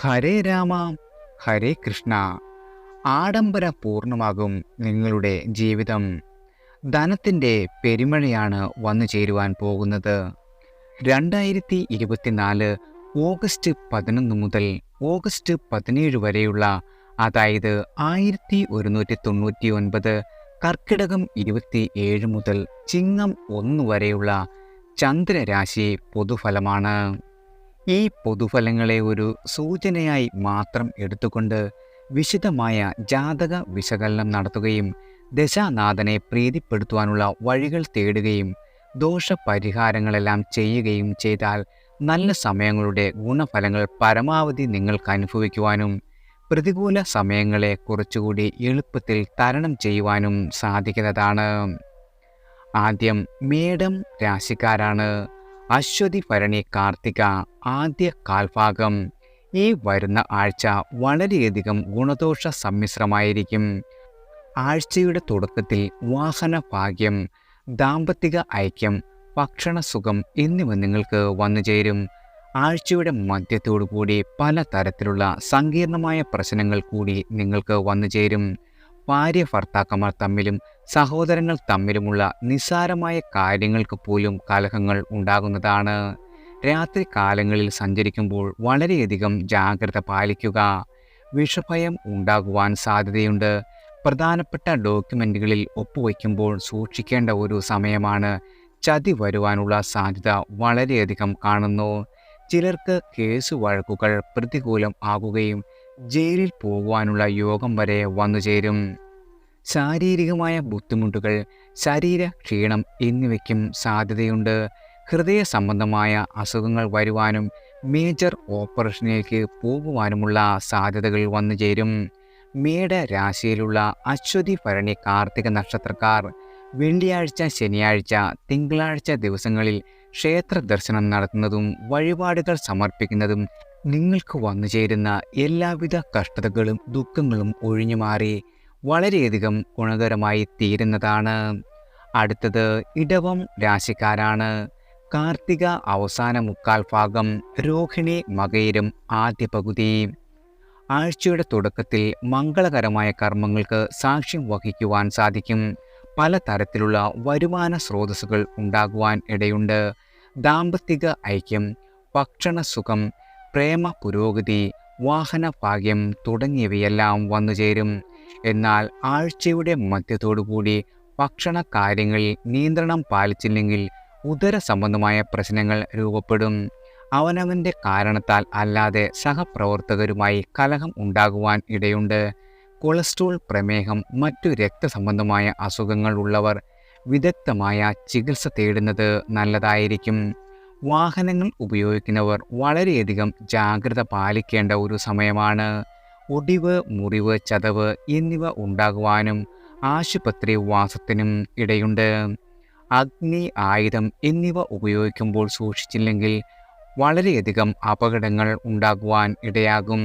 ഹരേ രാമ ഹരേ കൃഷ്ണ. ആഡംബര പൂർണ്ണമാകും നിങ്ങളുടെ ജീവിതം. ധനത്തിൻ്റെ പെരുമഴയാണ് വന്നു ചേരുവാൻ പോകുന്നത്. 2024 ഓഗസ്റ്റ് 11 മുതൽ ഓഗസ്റ്റ് 17 വരെയുള്ള, അതായത് 1199 കർക്കിടകം 27 മുതൽ ചിങ്ങം 1 വരെയുള്ള ചന്ദ്രരാശി പൊതുഫലമാണ്. ഈ പൊതുഫലങ്ങളെ ഒരു സൂചനയായി മാത്രം എടുത്തുകൊണ്ട് വിശദമായ ജാതക വിശകലനം നടത്തുകയും ദശാനാഥനെ പ്രീതിപ്പെടുത്തുവാനുള്ള വഴികൾ തേടുകയും ദോഷപരിഹാരങ്ങളെല്ലാം ചെയ്യുകയും ചെയ്താൽ നല്ല സമയങ്ങളുടെ ഗുണഫലങ്ങൾ പരമാവധി നിങ്ങൾക്ക് അനുഭവിക്കുവാനും പ്രതികൂല സമയങ്ങളെ കുറച്ചുകൂടി എളുപ്പത്തിൽ തരണം ചെയ്യുവാനും സാധിക്കുന്നതാണ്. ആദ്യം മേടം രാശിക്കാരാണ്. അശ്വതി ഭരണി കാർത്തിക ആദ്യ കാൽഭാഗം. ഈ വരുന്ന ആഴ്ച വളരെയധികം ഗുണദോഷ സമ്മിശ്രമായിരിക്കും. ആഴ്ചയുടെ തുടക്കത്തിൽ വാഹന ഭാഗ്യം, ദാമ്പത്തിക ഐക്യം, ഭക്ഷണസുഖം എന്നിവ നിങ്ങൾക്ക് വന്നു ചേരും. ആഴ്ചയുടെ മധ്യത്തോടുകൂടി പല തരത്തിലുള്ള സങ്കീർണമായ പ്രശ്നങ്ങൾ കൂടി നിങ്ങൾക്ക് വന്നു ചേരും. ഭാര്യ ഭർത്താക്കന്മാർ തമ്മിലും സഹോദരങ്ങൾ തമ്മിലുമുള്ള നിസ്സാരമായ കാര്യങ്ങൾക്ക് പോലും കലഹങ്ങൾ ഉണ്ടാകുന്നതാണ്. രാത്രി കാലങ്ങളിൽ സഞ്ചരിക്കുമ്പോൾ വളരെയധികം ജാഗ്രത പാലിക്കുക. വിഷഭയം ഉണ്ടാകുവാൻ സാധ്യതയുണ്ട്. പ്രധാനപ്പെട്ട ഡോക്യുമെൻ്റുകളിൽ ഒപ്പുവയ്ക്കുമ്പോൾ സൂക്ഷിക്കേണ്ട ഒരു സമയമാണ്. ചതി വരുവാനുള്ള സാധ്യത വളരെയധികം കാണുന്നു. ചിലർക്ക് കേസ് വഴക്കുകൾ പ്രതികൂലം ആകുകയും ജയിലിൽ പോകുവാനുള്ള യോഗം വരെ വന്നുചേരും. ശാരീരികമായ ബുദ്ധിമുട്ടുകൾ, ശരീര ക്ഷീണം എന്നിവയ്ക്കും സാധ്യതയുണ്ട്. ഹൃദയ സംബന്ധമായ അസുഖങ്ങൾ വരുവാനും മേജർ ഓപ്പറേഷനിലേക്ക് പോകുവാനുമുള്ള സാധ്യതകൾ വന്നുചേരും. മേടരാശിയിലുള്ള അശ്വതി ഭരണി കാർത്തിക നക്ഷത്രക്കാർ വെള്ളിയാഴ്ച, ശനിയാഴ്ച, തിങ്കളാഴ്ച ദിവസങ്ങളിൽ ക്ഷേത്ര ദർശനം നടത്തുന്നതും വഴിപാടുകൾ സമർപ്പിക്കുന്നതും നിങ്ങൾക്ക് വന്നു ചേരുന്ന എല്ലാവിധ കഷ്ടതകളും ദുഃഖങ്ങളും ഒഴിഞ്ഞുമാറി വളരെയധികം ഗുണകരമായി തീരുന്നതാണ്. അടുത്തത് ഇടവം രാശിക്കാരാണ്. കാർത്തിക അവസാന മുക്കാൽ ഭാഗം, രോഹിണി മകയിരം ആദ്യ പകുതി. ആഴ്ചയുടെ തുടക്കത്തിൽ മംഗളകരമായ കർമ്മങ്ങൾക്ക് സാക്ഷ്യം വഹിക്കുവാൻ സാധിക്കും. പലതരത്തിലുള്ള വരുമാന സ്രോതസ്സുകൾ ഉണ്ടാകുവാൻ ഇടയുണ്ട്. ദാമ്പത്തിക ഐക്യം, ഭക്ഷണസുഖം, പ്രേമ പുരോഗതി, വാഹന ഭാഗ്യം തുടങ്ങിയവയെല്ലാം വന്നുചേരും. എന്നാൽ ആഴ്ചയുടെ മധ്യത്തോടുകൂടി ഭക്ഷണ കാര്യങ്ങളിൽ നിയന്ത്രണം പാലിച്ചില്ലെങ്കിൽ ഉദര സംബന്ധമായ പ്രശ്നങ്ങൾ രൂപപ്പെടും. അവനവൻ്റെ കാരണത്താൽ അല്ലാതെ സഹപ്രവർത്തകരുമായി കലഹം ഉണ്ടാകുവാൻ ഇടയുണ്ട്. കൊളസ്ട്രോൾ, പ്രമേഹം, മറ്റു രക്തസംബന്ധമായ അസുഖങ്ങൾ ഉള്ളവർ വിദഗ്ധമായ ചികിത്സ തേടുന്നത് നല്ലതായിരിക്കും. വാഹനങ്ങൾ ഉപയോഗിക്കുന്നവർ വളരെയധികം ജാഗ്രത പാലിക്കേണ്ട ഒരു സമയമാണ്. ഒടിവ്, മുറിവ്, ചതവ് എന്നിവ ഉണ്ടാകുവാനും ആശുപത്രി വാസത്തിനും ഇടയുണ്ട്. അഗ്നി, ആയുധം എന്നിവ ഉപയോഗിക്കുമ്പോൾ സൂക്ഷിച്ചില്ലെങ്കിൽ വളരെയധികം അപകടങ്ങൾ ഉണ്ടാകുവാൻ ഇടയാകും.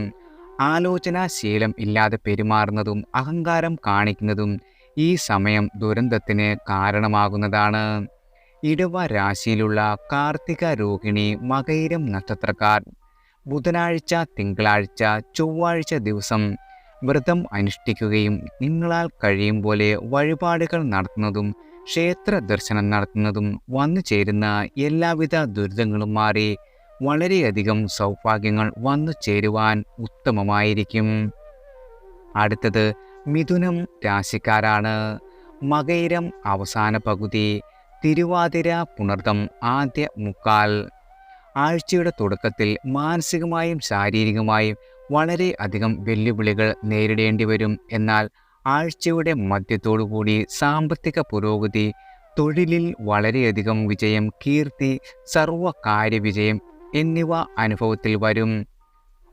ആലോചനാശീലം ഇല്ലാതെ പെരുമാറുന്നതും അഹങ്കാരം കാണിക്കുന്നതും ഈ സമയം ദുരന്തത്തിന് കാരണമാകുന്നതാണ്. ഇടവ രാശിയിലുള്ള കാർത്തിക, രോഹിണി, മകയിരം നക്ഷത്രക്കാർ ബുധനാഴ്ച, തിങ്കളാഴ്ച, ചൊവ്വാഴ്ച ദിവസം വ്രതം അനുഷ്ഠിക്കുകയും നിങ്ങളാൽ കഴിയും പോലെ വഴിപാടുകൾ നടത്തുന്നതും ക്ഷേത്ര ദർശനം നടത്തുന്നതും വന്നു ചേരുന്ന എല്ലാവിധ ദുരിതങ്ങളും മാറി വളരെയധികം സൗഭാഗ്യങ്ങൾ വന്നു ചേരുവാൻ ഉത്തമമായിരിക്കും. അടുത്തത് മിഥുനം രാശിക്കാരാണ്. മകയിരം അവസാന പകുതി, തിരുവാതിര പുണർതം ആദ്യ മുക്കാൽ. ആഴ്ചയുടെ തുടക്കത്തിൽ മാനസികമായും ശാരീരികമായും വളരെ അധികം വെല്ലുവിളികൾ നേരിടേണ്ടി വരും. എന്നാൽ ആഴ്ചയുടെ മധ്യത്തോടുകൂടി സാമ്പത്തിക പുരോഗതി, തൊഴിലിൽ വളരെയധികം വിജയം, കീർത്തി, സർവകാര്യ വിജയം എന്നിവ അനുഭവത്തിൽ വരും.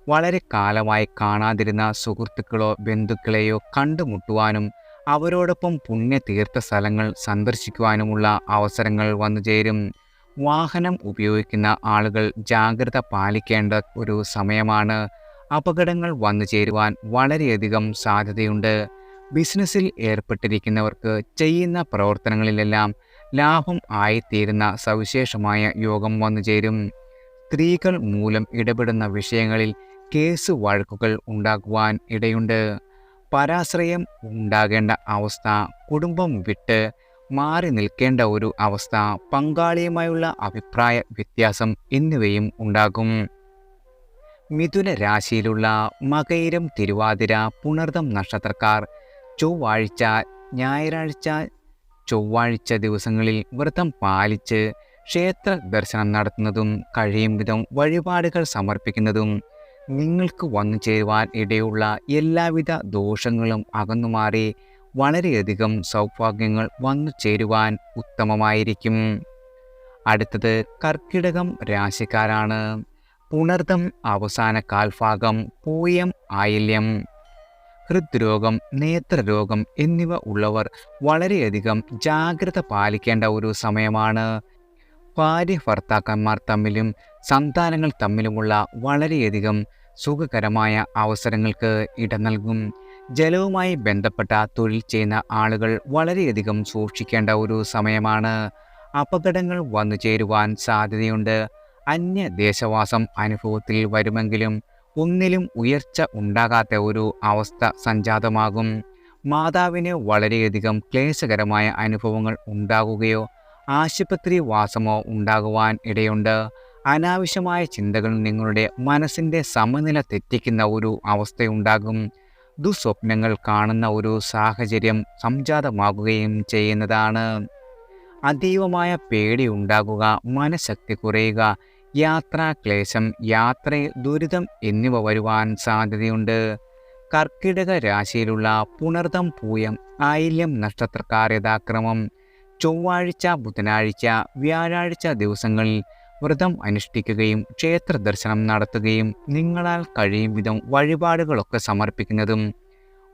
വളരെ കാലമായി കാണാതിരുന്ന സുഹൃത്തുക്കളോ ബന്ധുക്കളെയോ കണ്ടുമുട്ടുവാനും അവരോടൊപ്പം പുണ്യതീർത്ഥ സ്ഥലങ്ങൾ സന്ദർശിക്കുവാനുമുള്ള അവസരങ്ങൾ വന്നുചേരും. വാഹനം ഉപയോഗിക്കുന്ന ആളുകൾ ജാഗ്രത പാലിക്കേണ്ട ഒരു സമയമാണ്. അപകടങ്ങൾ വന്നു ചേരുവാൻ വളരെയധികം സാധ്യതയുണ്ട്. ബിസിനസ്സിൽ ഏർപ്പെട്ടിരിക്കുന്നവർക്ക് ചെയ്യുന്ന പ്രവർത്തനങ്ങളിലെല്ലാം ലാഭം ആയിത്തീരുന്ന സവിശേഷമായ യോഗം വന്നു ചേരും. സ്ത്രീകൾ മൂലം ഇടപെടുന്ന വിഷയങ്ങളിൽ കേസ് വഴക്കുകൾ ഉണ്ടാകുവാൻ ഇടയുണ്ട്. പരാശ്രയം ഉണ്ടാകേണ്ട അവസ്ഥ, കുടുംബം വിട്ട് മാറി നിൽക്കേണ്ട ഒരു അവസ്ഥ, പങ്കാളിയുമായുള്ള അഭിപ്രായ വ്യത്യാസം എന്നിവയും ഉണ്ടാകും. മിഥുന രാശിയിലുള്ള മകയിരം, തിരുവാതിര, പുണർദം നക്ഷത്രക്കാർ ചൊവ്വാഴ്ച, ഞായറാഴ്ച, ചൊവ്വാഴ്ച ദിവസങ്ങളിൽ വ്രതം പാലിച്ച് ക്ഷേത്ര ദർശനം നടത്തുന്നതും കഴിയും വിധം വഴിപാടുകൾ സമർപ്പിക്കുന്നതും നിങ്ങൾക്ക് വന്നു ചേരുവാൻ ഇടയുള്ള എല്ലാവിധ ദോഷങ്ങളും അകന്നുമാറി വളരെയധികം സൗഭാഗ്യങ്ങൾ വന്നു ചേരുവാൻ ഉത്തമമായിരിക്കും. അടുത്തത് കർക്കിടകം രാശിക്കാരാണ്. പുണർദം അവസാന കാൽഭാഗം, പൂയം, ആയില്യം. ഹൃദ്രോഗം, നേത്രരോഗം എന്നിവ ഉള്ളവർ വളരെയധികം ജാഗ്രത പാലിക്കേണ്ട ഒരു സമയമാണ്. ഭാര്യ ഭർത്താക്കന്മാർ തമ്മിലും സന്താനങ്ങൾ തമ്മിലുമുള്ള വളരെയധികം സുഖകരമായ അവസരങ്ങൾക്ക് ഇട നൽകും. ജലവുമായി ബന്ധപ്പെട്ട തൊഴിൽ ചെയ്യുന്ന ആളുകൾ വളരെയധികം സൂക്ഷിക്കേണ്ട ഒരു സമയമാണ്. അപകടങ്ങൾ വന്നു ചേരുവാൻ സാധ്യതയുണ്ട്. അന്യദേശവാസം അനുഭവത്തിൽ വരുമെങ്കിലും ഒന്നിലും ഉയർച്ച ഉണ്ടാകാത്ത ഒരു അവസ്ഥ സംജാതമാകും. മാതാവിന് വളരെയധികം ക്ലേശകരമായ അനുഭവങ്ങൾ ഉണ്ടാകുകയോ ആശുപത്രി വാസമോ ഉണ്ടാകുവാൻ ഇടയുണ്ട്. അനാവശ്യമായ ചിന്തകൾ നിങ്ങളുടെ മനസ്സിൻ്റെ സമനില തെറ്റിക്കുന്ന ഒരു അവസ്ഥയുണ്ടാകും. ദുസ്വപ്നങ്ങൾ കാണുന്ന ഒരു സാഹചര്യം സംജാതമാകുകയും ചെയ്യുന്നതാണ്. അതീവമായ പേടി ഉണ്ടാകുക, മനഃശക്തി കുറയുക, യാത്രാക്ലേശം, യാത്രയിൽ ദുരിതം എന്നിവ വരുവാൻ സാധ്യതയുണ്ട്. കർക്കിടക രാശിയിലുള്ള പുണർദം, പൂയം, ആയില്യം നക്ഷത്രക്കാർ യഥാക്രമം ചൊവ്വാഴ്ച, ബുധനാഴ്ച, വ്യാഴാഴ്ച ദിവസങ്ങളിൽ വ്രതം അനുഷ്ഠിക്കുകയും ക്ഷേത്ര ദർശനം നടത്തുകയും നിങ്ങളാൽ കഴിയും വിധം വഴിപാടുകളൊക്കെ സമർപ്പിക്കുന്നതും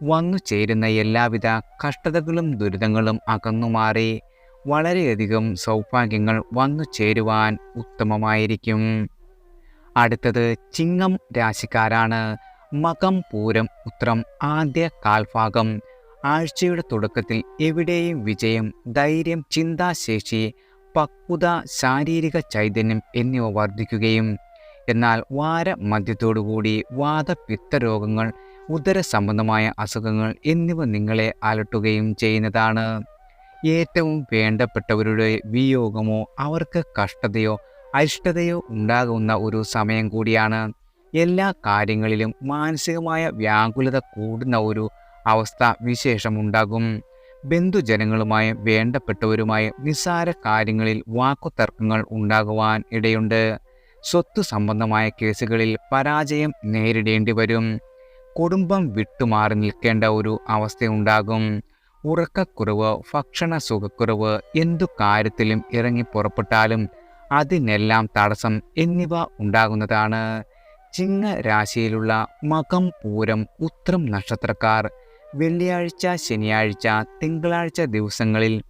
വന്നു ചേരുന്ന എല്ലാവിധ കഷ്ടതകളും ദുരിതങ്ങളും അകന്നുമാറി വളരെയധികം സൗഭാഗ്യങ്ങൾ വന്നു ചേരുവാൻ ഉത്തമമായിരിക്കും. അടുത്തത് ചിങ്ങം രാശിക്കാരാണ്. മകം, പൂരം, ഉത്രം ആദ്യ കാൽഭാഗം. ആഴ്ചയുടെ തുടക്കത്തിൽ എവിടെയും വിജയം, ധൈര്യം, ചിന്താശേഷി, പക്വത, ശാരീരിക ചൈതന്യം എന്നിവ വർദ്ധിക്കുകയും എന്നാൽ വാരമധ്യത്തോടുകൂടി വാതപിത്ത രോഗങ്ങൾ, ഉദര സംബന്ധമായ അസുഖങ്ങൾ എന്നിവ നിങ്ങളെ അലട്ടുകയും ചെയ്യുന്നതാണ്. ഏറ്റവും വേണ്ടപ്പെട്ടവരുടെ വിയോഗമോ അവർക്ക് കഷ്ടതയോ അരിഷ്ടതയോ ഉണ്ടാകുന്ന ഒരു സമയം കൂടിയാണ്. എല്ലാ കാര്യങ്ങളിലും മാനസികമായ വ്യാകുലത കൂടുന്ന ഒരു അവസ്ഥ വിശേഷമുണ്ടാകും. ബന്ധുജനങ്ങളുമായി വേണ്ടപ്പെട്ടവരുമായി നിസ്സാര കാര്യങ്ങളിൽ വാക്കുതർക്കങ്ങൾ ഉണ്ടാകുവാൻ ഇടയുണ്ട്. സ്വത്ത് സംബന്ധമായ കേസുകളിൽ പരാജയം നേരിടേണ്ടി വരും. കുടുംബം വിട്ടുമാറി നിൽക്കേണ്ട ഒരു അവസ്ഥയുണ്ടാകും. ഉറക്കക്കുറവ്, ഭക്ഷണ സുഖക്കുറവ്, എന്തു കാര്യത്തിലും ഇറങ്ങി പുറപ്പെട്ടാലും അതിനെല്ലാം തടസ്സം എന്നിവ ഉണ്ടാകുന്നതാണ്. ചിങ്ങ രാശിയിലുള്ള മകം, പൂരം, ഉത്രം നക്ഷത്രക്കാർ വെള്ളിയാഴ്ച, ശനിയാഴ്ച, തിങ്കളാഴ്ച ദിവസങ്ങളിൽ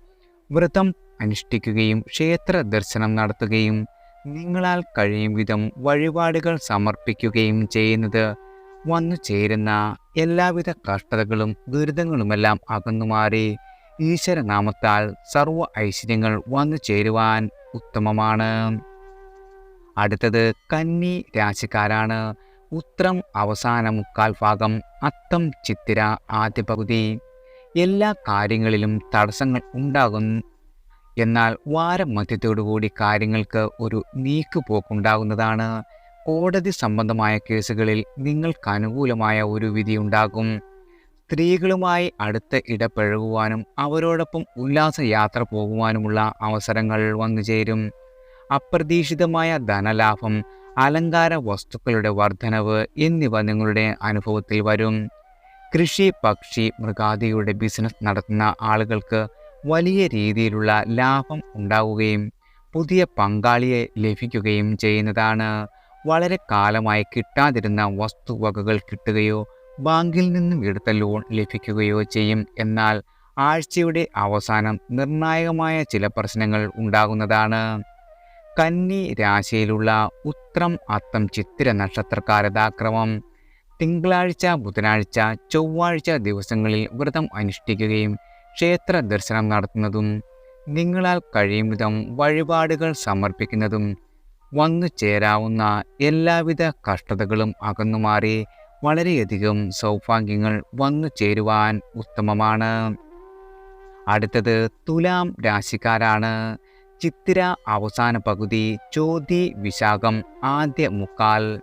വ്രതം അനുഷ്ഠിക്കുകയും ക്ഷേത്ര ദർശനം നടത്തുകയും നിങ്ങളാൽ കഴിയും വിധം വഴിപാടുകൾ സമർപ്പിക്കുകയും ചെയ്യുന്നത് വന്നു ചേരുന്ന എല്ലാവിധ കഷ്ടതകളും ദുരിതങ്ങളുമെല്ലാം അകന്നുമാറി ഈശ്വരനാമത്താൽ സർവ്വ ഐശ്വര്യങ്ങൾ വന്നു ചേരുവാൻ ഉത്തമമാണ്. അടുത്തത് കന്നി രാശിക്കാരാണ്. ഉത്രം അവസാന മുക്കാൽ ഭാഗം, അത്തം, ചിത്തിര ആദ്യ പകുതി. എല്ലാ കാര്യങ്ങളിലും തടസ്സങ്ങൾ ഉണ്ടാകും. എന്നാൽ വാരമധ്യത്തോടുകൂടി കാര്യങ്ങൾക്ക് ഒരു നീക്കുപോക്കുണ്ടാകുന്നതാണ്. കോടതി സംബന്ധമായ കേസുകളിൽ നിങ്ങൾക്ക് അനുകൂലമായ ഒരു വിധിയുണ്ടാകും. സ്ത്രീകളുമായി അടുത്ത് ഇടപഴകുവാനും അവരോടൊപ്പം ഉല്ലാസയാത്ര പോകുവാനുമുള്ള അവസരങ്ങൾ വന്നുചേരും. അപ്രതീക്ഷിതമായ ധനലാഭം, അലങ്കാര വസ്തുക്കളുടെ വർധനവ് എന്നിവ നിങ്ങളുടെ അനുഭവത്തിൽ വരും. കൃഷി, പക്ഷി, മൃഗാദികളുടെ ബിസിനസ് നടത്തുന്ന ആളുകൾക്ക് വലിയ രീതിയിലുള്ള ലാഭം ഉണ്ടാവുകയും പുതിയ പങ്കാളിയെ ലഭിക്കുകയും ചെയ്യുന്നതാണ്. വളരെ കാലമായി കിട്ടാതിരുന്ന വസ്തുവകകൾ കിട്ടുകയോ ബാങ്കിൽ നിന്നും എടുത്ത ലോൺ ലഭിക്കുകയോ ചെയ്യും. എന്നാൽ ആഴ്ചയുടെ അവസാനം നിർണായകമായ ചില പ്രശ്നങ്ങൾ ഉണ്ടാകുന്നതാണ്. കന്നി രാശിയിലുള്ള ഉത്രം, അത്തം, ചിത്തിര നക്ഷത്രക്കാർ യഥാക്രമം തിങ്കളാഴ്ച, ബുധനാഴ്ച, ചൊവ്വാഴ്ച ദിവസങ്ങളിൽ വ്രതം അനുഷ്ഠിക്കുകയും ക്ഷേത്ര ദർശനം നടത്തുന്നതും നിങ്ങളാൽ കഴിയും വിധം വഴിപാടുകൾ സമർപ്പിക്കുന്നതും വന്നു ചേരാവുന്ന എല്ലാവിധ കഷ്ടതകളും അകന്നുമാറി വളരെയധികം സൗഭാഗ്യങ്ങൾ വന്നു ചേരുവാൻ ഉത്തമമാണ്. അടുത്തത് തുലാം രാശിക്കാരാണ്. ചിത്തിര അവസാന പകുതി, ചോതി വിശാഖം ആദ്യ മുക്കാൽ.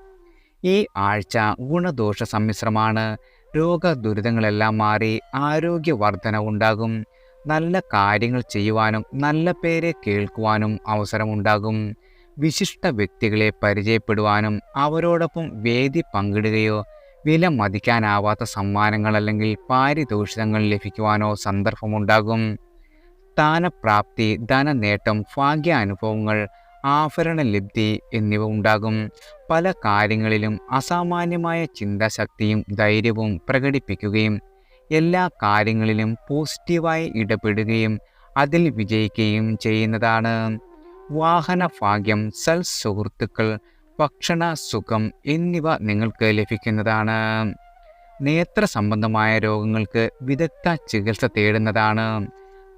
ഈ ആഴ്ച ഗുണദോഷ സമ്മിശ്രമാണ്. രോഗദുരിതങ്ങളെല്ലാം മാറി ആരോഗ്യവർദ്ധനവുണ്ടാകും. നല്ല കാര്യങ്ങൾ ചെയ്യുവാനും നല്ല പേരെ കേൾക്കുവാനും അവസരമുണ്ടാകും. വിശിഷ്ട വ്യക്തികളെ പരിചയപ്പെടുവാനും അവരോടൊപ്പം വേദി പങ്കിടുകയോ വില മതിക്കാനാവാത്ത സമ്മാനങ്ങൾ അല്ലെങ്കിൽ പാരിതോഷികങ്ങൾ ലഭിക്കുവാനോ സന്ദർഭമുണ്ടാകും. സ്ഥാനപ്രാപ്തി, ധനനേട്ടം, ഭാഗ്യാനുഭവങ്ങൾ, ആഭരണ ലബ്ധി എന്നിവ ഉണ്ടാകും. പല കാര്യങ്ങളിലും അസാമാന്യമായ ചിന്താശക്തിയും ധൈര്യവും പ്രകടിപ്പിക്കുകയും എല്ലാ കാര്യങ്ങളിലും പോസിറ്റീവായി ഇടപെടുകയും അതിൽ വിജയിക്കുകയും ചെയ്യുന്നതാണ്. വാഹന ഭാഗ്യം, സുഹൃത്തുക്കൾ, ഭക്ഷണ സുഖം എന്നിവ നിങ്ങൾക്ക് ലഭിക്കുന്നതാണ്. നേത്ര സംബന്ധമായ രോഗങ്ങൾക്ക് വിദഗ്ധ ചികിത്സ തേടുന്നതാണ്.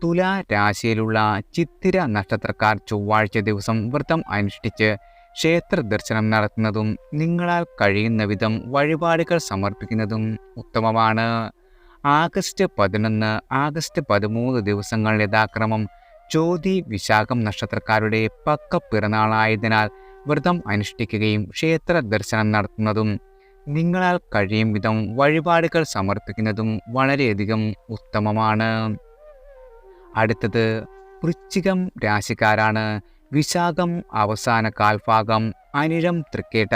തുലാ രാശിയിലുള്ള ചിത്തിര നക്ഷത്രക്കാർ ചൊവ്വാഴ്ച ദിവസം വ്രതം അനുഷ്ഠിച്ച് ക്ഷേത്ര ദർശനം നടത്തുന്നതും നിങ്ങളാൽ കഴിയുന്ന വിധം വഴിപാടുകൾ സമർപ്പിക്കുന്നതും ഉത്തമമാണ്. ആഗസ്റ്റ് 11, ആഗസ്റ്റ് 13 ദിവസങ്ങൾ യഥാക്രമം ചോതി വിശാഖം നക്ഷത്രക്കാരുടെ പക്ക പിറന്നാളായതിനാൽ വ്രതം അനുഷ്ഠിക്കുകയും ക്ഷേത്ര ദർശനം നടത്തുന്നതും നിങ്ങളാൽ കഴിയും വിധം വഴിപാടുകൾ സമർപ്പിക്കുന്നതും വളരെയധികം ഉത്തമമാണ്. അടുത്തത് വൃശ്ചികം രാശിക്കാരാണ്. വിശാഖം അവസാന കാൽഭാഗം, അനിഴം തൃക്കേട്ട.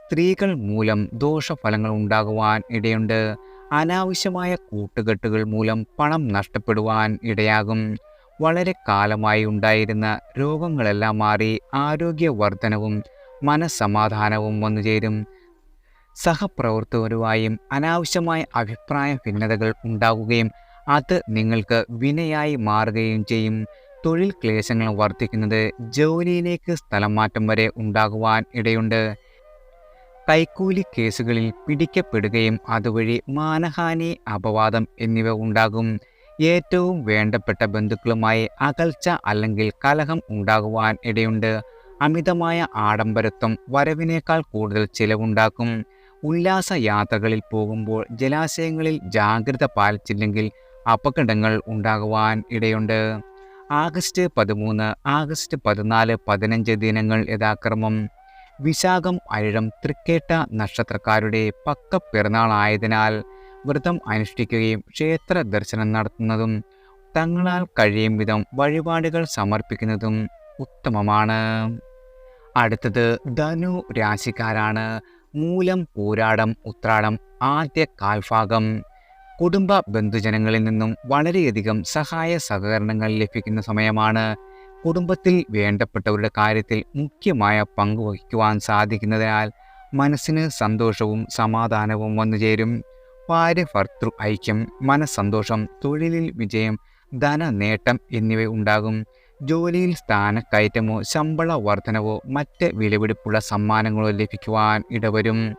സ്ത്രീകൾ മൂലം ദോഷഫലങ്ങൾ ഉണ്ടാകുവാൻ ഇടയുണ്ട്. അനാവശ്യമായ കൂട്ടുകെട്ടുകൾ മൂലം പണം നഷ്ടപ്പെടുവാൻ ഇടയാകും. വളരെ കാലമായി ഉണ്ടായിരുന്ന രോഗങ്ങളെല്ലാം മാറി ആരോഗ്യവർദ്ധനവും മനസ്സമാധാനവും വന്നുചേരും. സഹപ്രവർത്തകരുമായും അനാവശ്യമായ അഭിപ്രായ ഭിന്നതകൾ ഉണ്ടാകുകയും അത് നിങ്ങൾക്ക് വിനയായി മാറുകയും ചെയ്യും. തൊഴിൽ ക്ലേശങ്ങൾ വർദ്ധിക്കുന്നത് ജോലിയിലേക്ക് സ്ഥലം മാറ്റം വരെ ഉണ്ടാകുവാൻ ഇടയുണ്ട്. കൈക്കൂലി കേസുകളിൽ പിടിക്കപ്പെടുകയും അതുവഴി മാനഹാനി, അപവാദം എന്നിവ ഉണ്ടാകും. ഏറ്റവും വേണ്ടപ്പെട്ട ബന്ധുക്കളുമായി അകൽച്ച അല്ലെങ്കിൽ കലഹം ഉണ്ടാകുവാൻ ഇടയുണ്ട്. അമിതമായ ആഡംബരത്വം വരവിനേക്കാൾ കൂടുതൽ ചിലവുണ്ടാക്കും. ഉല്ലാസ യാത്രകളിൽ പോകുമ്പോൾ ജലാശയങ്ങളിൽ ജാഗ്രത പാലിച്ചില്ലെങ്കിൽ അപകടങ്ങൾ ഉണ്ടാകുവാൻ ഇടയുണ്ട്. ആഗസ്റ്റ് 13, ആഗസ്റ്റ് 14, 15 ദിനങ്ങൾ യഥാക്രമം വിശാഖം, അനിഴം, തൃക്കേട്ട നക്ഷത്രക്കാരുടെ പക്ക പിറന്നാളായതിനാൽ വ്രതം അനുഷ്ഠിക്കുകയും ക്ഷേത്ര ദർശനം നടത്തുന്നതും തങ്ങളാൽ കഴിയും വിധം വഴിപാടുകൾ സമർപ്പിക്കുന്നതും ഉത്തമമാണ്. അടുത്തത് ധനു രാശിക്കാരാണ്. മൂലം, പൂരാടം, ഉത്രാടം ആദ്യ കാൽഭാഗം. കുടുംബ ബന്ധുജനങ്ങളിൽ നിന്നും വളരെയധികം സഹായ സഹകരണങ്ങൾ ലഭിക്കുന്ന സമയമാണ്. കുടുംബത്തിൽ വേണ്ടപ്പെട്ടവരുടെ കാര്യത്തിൽ മുഖ്യമായ പങ്ക് വഹിക്കുവാൻ സാധിക്കുന്നതിനാൽ മനസ്സിന് സന്തോഷവും സമാധാനവും വന്നുചേരും. ഭാര്യ-ഭർത്തൃ ഐക്യം, മനസ്സന്തോഷം, തൊഴിലിൽ വിജയം, ധനനേട്ടം എന്നിവ ഉണ്ടാകും. ജോലിയിൽ സ്ഥാനക്കയറ്റമോ ശമ്പള വർധനവോ മറ്റ് വിലപിടിപ്പുള്ള സമ്മാനങ്ങളോ ലഭിക്കുവാൻ ഇടവരും.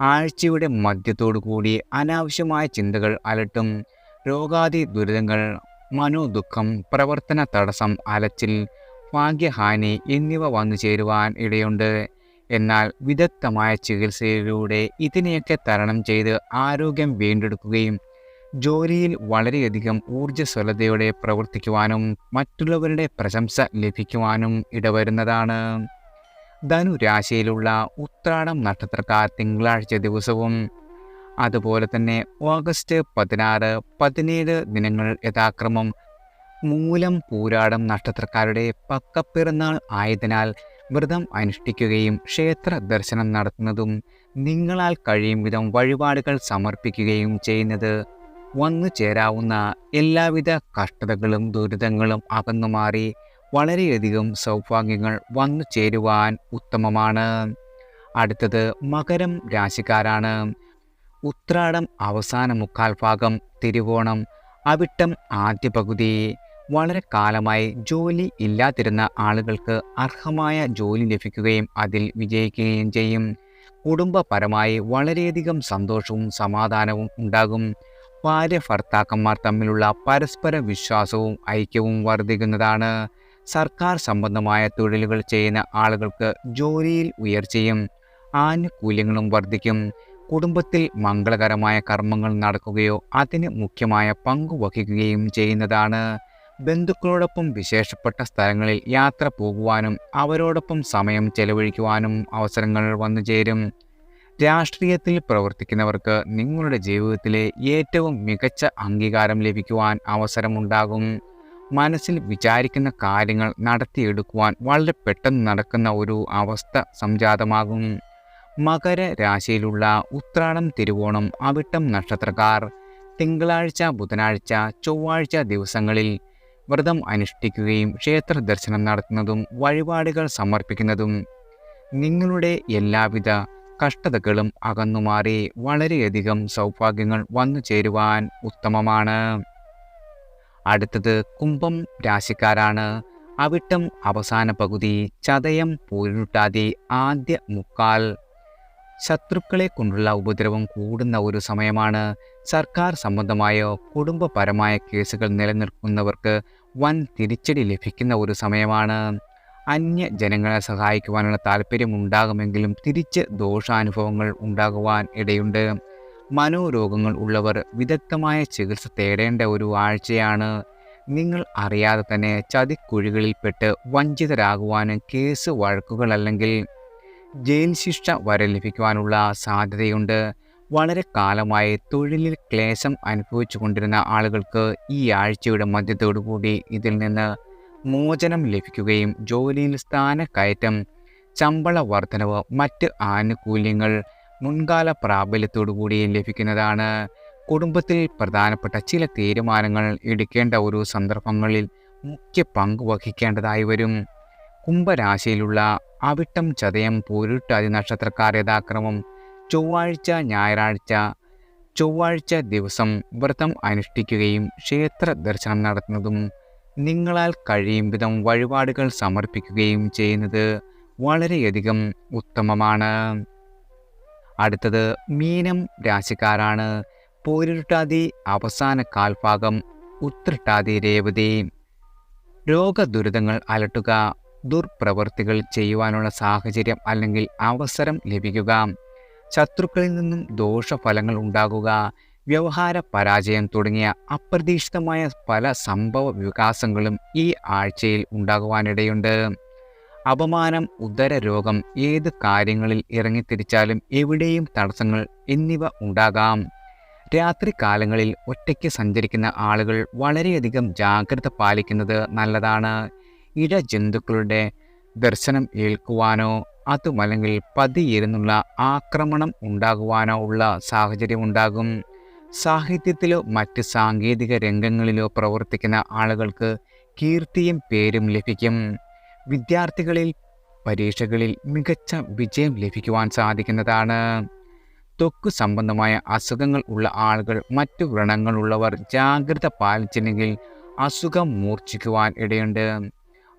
ആഴ്ചയുടെ മധ്യത്തോടുകൂടി അനാവശ്യമായ ചിന്തകൾ അലട്ടും. രോഗാദി ദുരിതങ്ങൾ, മനോദുഃഖം, പ്രവർത്തന തടസ്സം, അലച്ചിൽ, ഭാഗ്യഹാനി എന്നിവ വന്നു ചേരുവാൻ ഇടയുണ്ട്. എന്നാൽ വിദഗ്ധമായ ചികിത്സയിലൂടെ ഇതിനെയൊക്കെ തരണം ചെയ്ത് ആരോഗ്യം വീണ്ടെടുക്കുകയും ജോലിയിൽ വളരെയധികം ഊർജ്ജസ്വലതയോടെ പ്രവർത്തിക്കുവാനും മറ്റുള്ളവരുടെ പ്രശംസ ലഭിക്കുവാനും ഇടവരുന്നതാണ്. ധനുരാശിയിലുള്ള ഉത്രാടം നക്ഷത്രക്കാർ തിങ്കളാഴ്ച ദിവസവും അതുപോലെ തന്നെ ഓഗസ്റ്റ് 16, 17 ദിനങ്ങൾ യഥാക്രമം മൂലം, പൂരാടം നക്ഷത്രക്കാരുടെ പക്കപ്പിറന്നാൾ ആയതിനാൽ വ്രതം അനുഷ്ഠിക്കുകയും ക്ഷേത്ര ദർശനം നടത്തുന്നതും നിങ്ങളാൽ കഴിയും വിധം വഴിപാടുകൾ സമർപ്പിക്കുകയും ചെയ്യുന്നത് വന്നു ചേരാവുന്ന എല്ലാവിധ കഷ്ടതകളും ദുരിതങ്ങളും അകന്നുമാറി വളരെയധികം സൗഭാഗ്യങ്ങൾ വന്നു ചേരുവാൻ ഉത്തമമാണ്. അടുത്തത് മകരം രാശിക്കാരാണ്. ഉത്രാടം അവസാന മുക്കാൽ ഭാഗം, തിരുവോണം, അവിട്ടം ആദ്യ പകുതി. വളരെ കാലമായി ജോലി ഇല്ലാതിരുന്ന ആളുകൾക്ക് അർഹമായ ജോലി ലഭിക്കുകയും അതിൽ വിജയിക്കുകയും ചെയ്യും. കുടുംബപരമായി വളരെയധികം സന്തോഷവും സമാധാനവും ഉണ്ടാകും. ഭാര്യ ഭർത്താക്കന്മാർ തമ്മിലുള്ള പരസ്പര വിശ്വാസവും ഐക്യവും വർദ്ധിക്കുന്നതാണ്. സർക്കാർ സംബന്ധമായ തൊഴിലുകൾ ചെയ്യുന്ന ആളുകൾക്ക് ജോലിയിൽ ഉയർച്ചയും ആനുകൂല്യങ്ങളും വർദ്ധിക്കും. കുടുംബത്തിൽ മംഗളകരമായ കർമ്മങ്ങൾ നടക്കുകയോ അതിന് മുഖ്യമായ പങ്കു വഹിക്കുകയും ചെയ്യുന്നതാണ്. ബന്ധുക്കളോടൊപ്പം വിശേഷപ്പെട്ട സ്ഥലങ്ങളിൽ യാത്ര പോകുവാനും അവരോടൊപ്പം സമയം ചെലവഴിക്കുവാനും അവസരങ്ങൾ വന്നു ചേരും. രാഷ്ട്രീയത്തിൽ പ്രവർത്തിക്കുന്നവർക്ക് നിങ്ങളുടെ ജീവിതത്തിലെ ഏറ്റവും മികച്ച അംഗീകാരം ലഭിക്കുവാൻ അവസരമുണ്ടാകും. മനസ്സിൽ വിചാരിക്കുന്ന കാര്യങ്ങൾ നടത്തിയെടുക്കുവാൻ വളരെ പെട്ടെന്ന് നടക്കുന്ന ഒരു അവസ്ഥ സംജാതമാകും. മകര രാശിയിലുള്ള ഉത്രാടം, തിരുവോണം, അവിട്ടം നക്ഷത്രക്കാർ തിങ്കളാഴ്ച, ബുധനാഴ്ച, ചൊവ്വാഴ്ച ദിവസങ്ങളിൽ വ്രതം അനുഷ്ഠിക്കുകയും ക്ഷേത്ര ദർശനം നടത്തുന്നതും വഴിപാടുകൾ സമർപ്പിക്കുന്നതും നിങ്ങളുടെ എല്ലാവിധ കഷ്ടതകളും അകന്നുമാറി വളരെയധികം സൗഭാഗ്യങ്ങൾ വന്നു ചേരുവാൻ ഉത്തമമാണ്. അടുത്തത് കുംഭം രാശിക്കാരാണ്. അവിട്ടം അവസാന പകുതി, ചതയം പൂരുരുട്ടാതി ആദ്യ മുക്കാൽ. ശത്രുക്കളെ കൊണ്ടുള്ള ഉപദ്രവം കൂടുന്ന ഒരു സമയമാണ്. സർക്കാർ സംബന്ധമായോ കുടുംബപരമായ കേസുകൾ നിലനിൽക്കുന്നവർക്ക് വൻ തിരിച്ചടി ലഭിക്കുന്ന ഒരു സമയമാണ്. അന്യ ജനങ്ങളെ സഹായിക്കുവാനുള്ള താല്പര്യമുണ്ടാകുമെങ്കിലും തിരിച്ച് ദോഷാനുഭവങ്ങൾ ഉണ്ടാകുവാൻ ഇടയുണ്ട്. മനോരോഗങ്ങൾ ഉള്ളവർ വിദഗ്ധമായ ചികിത്സ തേടേണ്ട ഒരു ആഴ്ചയാണ്. നിങ്ങൾ അറിയാതെ തന്നെ ചതിക്കുഴികളിൽപ്പെട്ട് വഞ്ചിതരാകുവാനും കേസ് വഴക്കുകൾ അല്ലെങ്കിൽ ജയിൽ ശിക്ഷ വരെ ലഭിക്കുവാനുള്ള സാധ്യതയുണ്ട്. വളരെ കാലമായി തൊഴിലിൽ ക്ലേശം അനുഭവിച്ചു കൊണ്ടിരുന്ന ആളുകൾക്ക് ഈ ആഴ്ചയുടെ മധ്യത്തോടുകൂടി ഇതിൽ നിന്ന് മോചനം ലഭിക്കുകയും ജോലിയിൽ സ്ഥാനക്കയറ്റം, ശമ്പള വർധനവ്, മറ്റ് ആനുകൂല്യങ്ങൾ മുൻകാല പ്രാബല്യത്തോടുകൂടി ലഭിക്കുന്നതാണ്. കുടുംബത്തിൽ പ്രധാനപ്പെട്ട ചില തീരുമാനങ്ങൾ എടുക്കേണ്ട ഒരു സന്ദർഭങ്ങളിൽ മുഖ്യ പങ്ക് വഹിക്കേണ്ടതായി വരും. കുംഭരാശിയിലുള്ള അവിട്ടം, ചതയം, പൂരുരുട്ടാതി നക്ഷത്രക്കാർ യഥാക്രമം ചൊവ്വാഴ്ച, ഞായറാഴ്ച, ചൊവ്വാഴ്ച ദിവസം വ്രതം അനുഷ്ഠിക്കുകയും ക്ഷേത്ര ദർശനം നടത്തുന്നതും നിങ്ങളാൽ കഴിയും വിധം വഴിപാടുകൾ സമർപ്പിക്കുകയും ചെയ്യുന്നത് വളരെയധികം ഉത്തമമാണ്. അടുത്തത് മീനം രാശിക്കാരാണ്. പൂരുരുട്ടാതി അവസാന കാൽഭാഗം, ഉത്രട്ടാതി, രേവതി. രോഗദുരിതങ്ങൾ അലട്ടുക, ദുർപ്രവൃത്തികൾ ചെയ്യുവാനുള്ള സാഹചര്യം അല്ലെങ്കിൽ അവസരം ലഭിക്കുക, ശത്രുക്കളിൽ നിന്നും ദോഷഫലങ്ങൾ ഉണ്ടാകുക, വ്യവഹാര പരാജയം തുടങ്ങിയ അപ്രതീക്ഷിതമായ പല സംഭവ വികാസങ്ങളും ഈ ആഴ്ചയിൽ ഉണ്ടാകുവാനിടയുണ്ട്. അപമാനം, ഉദരരോഗം, ഏത് കാര്യങ്ങളിൽ ഇറങ്ങിത്തിരിച്ചാലും എവിടെയും തടസ്സങ്ങൾ എന്നിവ ഉണ്ടാകാം. രാത്രികാലങ്ങളിൽ ഒറ്റയ്ക്ക് സഞ്ചരിക്കുന്ന ആളുകൾ വളരെയധികം ജാഗ്രത പാലിക്കുന്നത് നല്ലതാണ്. ഇഴജന്തുക്കളുടെ ദർശനം ഏൽക്കുവാനോ അതുമല്ലെങ്കിൽ പതിയിരുന്നുള്ള ആക്രമണം ഉണ്ടാകുവാനോ ഉള്ള സാഹചര്യമുണ്ടാകും. സാഹിത്യത്തിലോ മറ്റ് സാങ്കേതിക രംഗങ്ങളിലോ പ്രവർത്തിക്കുന്ന ആളുകൾക്ക് കീർത്തിയും പേരും ലഭിക്കും. വിദ്യാർത്ഥികളിൽ പരീക്ഷകളിൽ മികച്ച വിജയം ലഭിക്കുവാൻ സാധിക്കുന്നതാണ്. ത്വക്ക് സംബന്ധമായ അസുഖങ്ങൾ ഉള്ള ആളുകൾ, മറ്റു വ്രണങ്ങളുള്ളവർ ജാഗ്രത പാലിച്ചില്ലെങ്കിൽ അസുഖം മൂർച്ഛിക്കുവാൻ ഇടയുണ്ട്.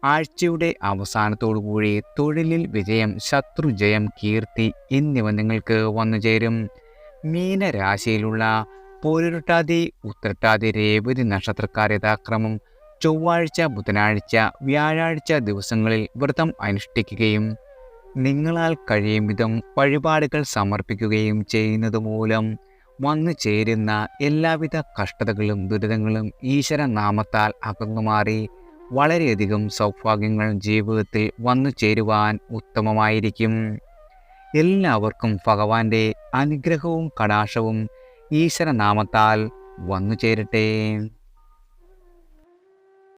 ആഴ്ചയുടെ അവസാനത്തോടുകൂടി തൊഴിലിൽ വിജയം, ശത്രുജയം, കീർത്തി എന്നിവ നിങ്ങൾക്ക് വന്നുചേരും. മീനരാശിയിലുള്ള പൂരുരുട്ടാതി, ഉത്രട്ടാതി, രേവതി നക്ഷത്രക്കാർ യഥാക്രമം ചൊവ്വാഴ്ച, ബുധനാഴ്ച, വ്യാഴാഴ്ച ദിവസങ്ങളിൽ വ്രതം അനുഷ്ഠിക്കുകയും നിങ്ങളാൽ കഴിയും വിധം വഴിപാടുകൾ സമർപ്പിക്കുകയും ചെയ്യുന്നത് മൂലം വന്നു ചേരുന്ന എല്ലാവിധ കഷ്ടതകളും ദുരിതങ്ങളും ഈശ്വരനാമത്താൽ അകന്നുമാറി വളരെയധികം സൗഭാഗ്യങ്ങൾ ജീവിതത്തിൽ വന്നു ചേരുവാൻ ഉത്തമമായിരിക്കും. എല്ലാവർക്കും ഭഗവാന്റെ അനുഗ്രഹവും കടാക്ഷവും ഈശ്വരനാമത്താൽ വന്നു ചേരട്ടെ.